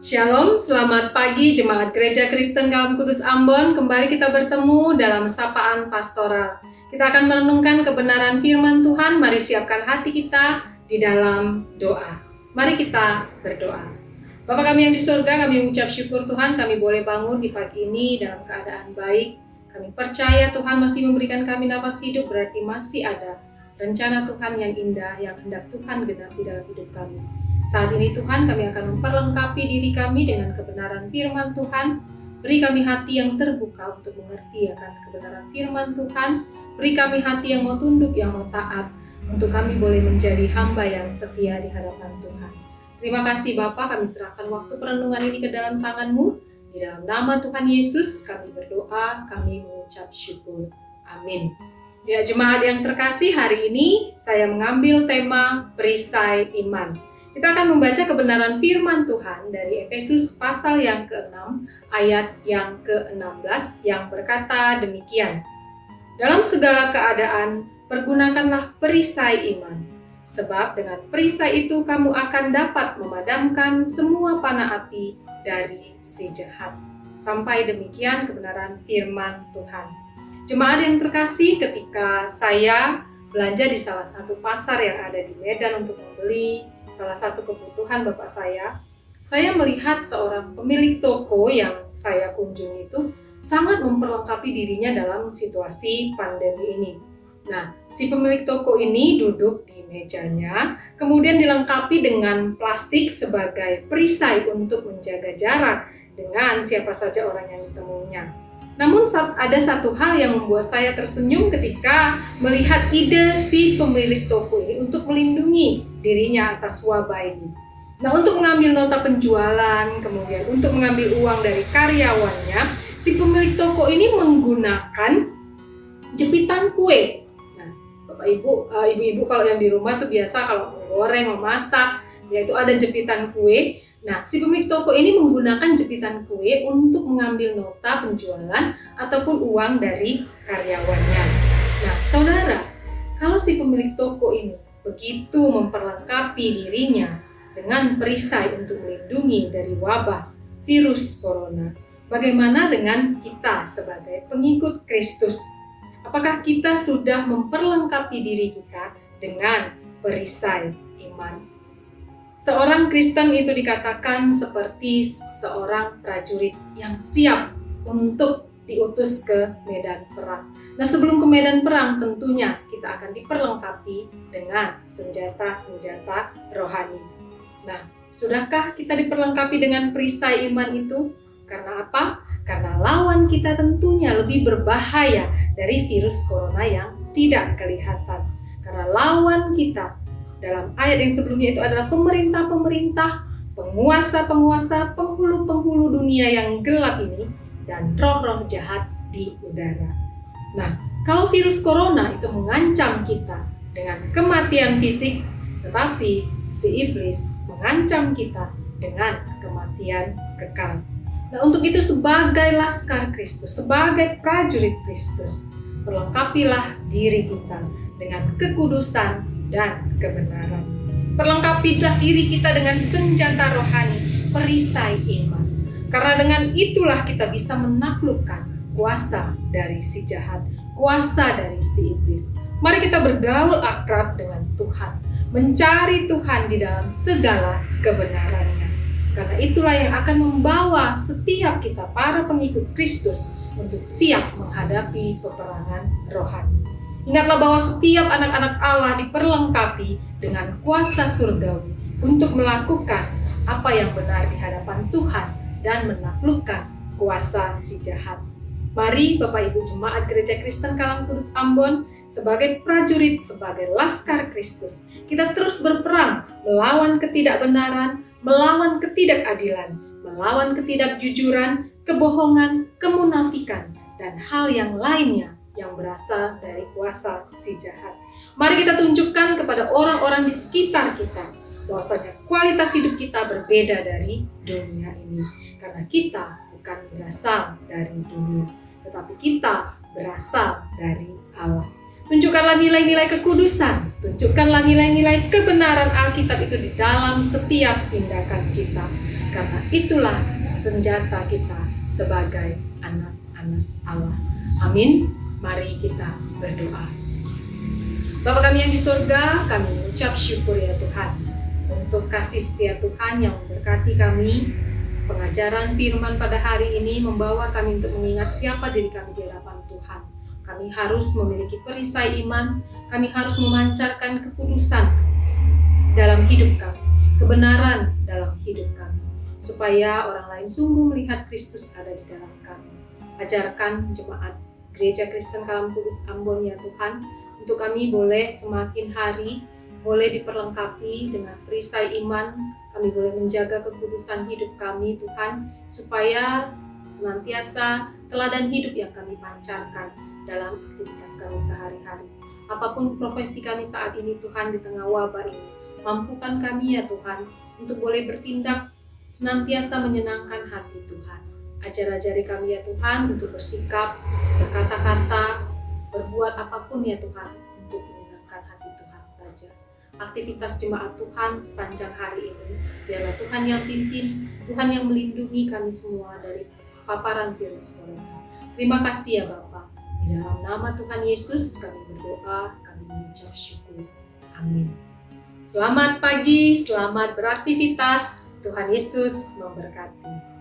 Shalom, selamat pagi Jemaat Gereja Kristen Kalam Kudus Ambon. Kembali kita bertemu dalam Sapaan Pastoral. Kita akan merenungkan kebenaran firman Tuhan. Mari siapkan hati kita di dalam doa. Mari kita berdoa. Bapa kami yang di surga, kami mengucap syukur Tuhan, kami boleh bangun di pagi ini dalam keadaan baik. Kami percaya Tuhan masih memberikan kami nafas hidup, berarti masih ada rencana Tuhan yang indah yang hendak Tuhan genapi dalam hidup kami. Saat ini Tuhan, kami akan memperlengkapi diri kami dengan kebenaran firman Tuhan. Beri kami hati yang terbuka untuk mengerti akan kebenaran firman Tuhan. Beri kami hati yang mau tunduk, yang mau taat, untuk kami boleh menjadi hamba yang setia di hadapan Tuhan. Terima kasih Bapa, kami serahkan waktu perenungan ini ke dalam tangan-Mu. Di dalam nama Tuhan Yesus kami berdoa, kami mengucap syukur. Amin. Ya, jemaat yang terkasih, hari ini saya mengambil tema perisai iman. Kita akan membaca kebenaran firman Tuhan dari Efesus pasal yang ke-6 ayat yang ke-16 yang berkata demikian. Dalam segala keadaan, pergunakanlah perisai iman, sebab dengan perisai itu kamu akan dapat memadamkan semua panah api dari si jahat. Sampai demikian kebenaran firman Tuhan. Jemaat yang terkasih, ketika saya belanja di salah satu pasar yang ada di Medan untuk membeli salah satu kebutuhan bapak saya melihat seorang pemilik toko yang saya kunjungi itu sangat memperlengkapi dirinya dalam situasi pandemi ini. Nah, si pemilik toko ini duduk di mejanya, kemudian dilengkapi dengan plastik sebagai perisai untuk menjaga jarak dengan siapa saja orang yang ditemuinya. Namun ada satu hal yang membuat saya tersenyum ketika melihat ide si pemilik toko ini untuk melindungi dirinya atas wabah ini. Nah, untuk mengambil nota penjualan, kemudian untuk mengambil uang dari karyawannya, si pemilik toko ini menggunakan jepitan kue. Nah, Bapak Ibu, ibu-ibu kalau yang di rumah tuh biasa kalau menggoreng, memasak, yaitu ada jepitan kue. Nah, si pemilik toko ini menggunakan jepitan kue untuk mengambil nota penjualan ataupun uang dari karyawannya. Nah, saudara, kalau si pemilik toko ini begitu memperlengkapi dirinya dengan perisai untuk melindungi dari wabah virus corona, bagaimana dengan kita sebagai pengikut Kristus? Apakah kita sudah memperlengkapi diri kita dengan perisai iman? Seorang Kristen itu dikatakan seperti seorang prajurit yang siap untuk diutus ke medan perang. Nah, sebelum ke medan perang tentunya kita akan diperlengkapi dengan senjata-senjata rohani. Nah, sudahkah kita diperlengkapi dengan perisai iman itu? Karena apa? Karena lawan kita tentunya lebih berbahaya dari virus corona yang tidak kelihatan. Karena lawan kita dalam ayat yang sebelumnya itu adalah pemerintah-pemerintah, penguasa-penguasa, penghulu-penghulu dunia yang gelap ini, dan roh-roh jahat di udara. Nah, kalau virus corona itu mengancam kita dengan kematian fisik, tetapi si iblis mengancam kita dengan kematian kekal. Nah, untuk itu sebagai laskar Kristus, sebagai prajurit Kristus, perlengkapilah diri kita dengan kekudusan dan kebenaran. Perlengkapilah diri kita dengan senjata rohani, perisai iman. Karena dengan itulah kita bisa menaklukkan kuasa dari si jahat, kuasa dari si iblis. Mari kita bergaul akrab dengan Tuhan, mencari Tuhan di dalam segala kebenarannya. Karena itulah yang akan membawa setiap kita para pengikut Kristus untuk siap menghadapi peperangan rohani. Ingatlah bahwa setiap anak-anak Allah diperlengkapi dengan kuasa surgawi untuk melakukan apa yang benar di hadapan Tuhan dan menaklukkan kuasa si jahat. Mari Bapak Ibu Jemaat Gereja Kristen Kalam Kudus Ambon, sebagai prajurit, sebagai laskar Kristus, kita terus berperang melawan ketidakbenaran, melawan ketidakadilan, melawan ketidakjujuran, kebohongan, kemunafikan, dan hal yang lainnya yang berasal dari kuasa si jahat. Mari kita tunjukkan kepada orang-orang di sekitar kita bahwasanya kualitas hidup kita berbeda dari dunia ini. Karena kita bukan berasal dari dunia, tetapi kita berasal dari Allah. Tunjukkanlah nilai-nilai kekudusan, tunjukkanlah nilai-nilai kebenaran Alkitab itu di dalam setiap tindakan kita. karena itulah senjata kita sebagai anak-anak Allah. Amin. Mari kita berdoa. Bapa kami yang di surga, kami mengucap syukur ya Tuhan untuk kasih setia Tuhan yang memberkati kami. Pengajaran firman pada hari ini membawa kami untuk mengingat siapa diri kami di hadapan Tuhan. Kami harus memiliki perisai iman, kami harus memancarkan kekudusan dalam hidup kami, kebenaran dalam hidup kami, supaya orang lain sungguh melihat Kristus ada di dalam kami. Ajarkan jemaat Gereja Kristen Kalam Kudus Ambon ya Tuhan, untuk kami boleh semakin hari boleh diperlengkapi dengan perisai iman, kami boleh menjaga kekudusan hidup kami Tuhan, supaya senantiasa teladan hidup yang kami pancarkan dalam aktivitas kami sehari-hari. Apapun profesi kami saat ini Tuhan di tengah wabah ini, mampukan kami ya Tuhan untuk boleh bertindak senantiasa menyenangkan hati Tuhan. Ajar-ajari kami ya Tuhan untuk bersikap, berkata-kata, berbuat apapun ya Tuhan untuk menyenangkan hati Tuhan saja. Aktivitas jemaat Tuhan sepanjang hari ini, biarlah Tuhan yang pimpin, Tuhan yang melindungi kami semua dari paparan virus corona. Terima kasih ya Bapa. Di dalam nama Tuhan Yesus kami berdoa, kami mengucap syukur. Amin. Selamat pagi, selamat beraktivitas. Tuhan Yesus memberkati.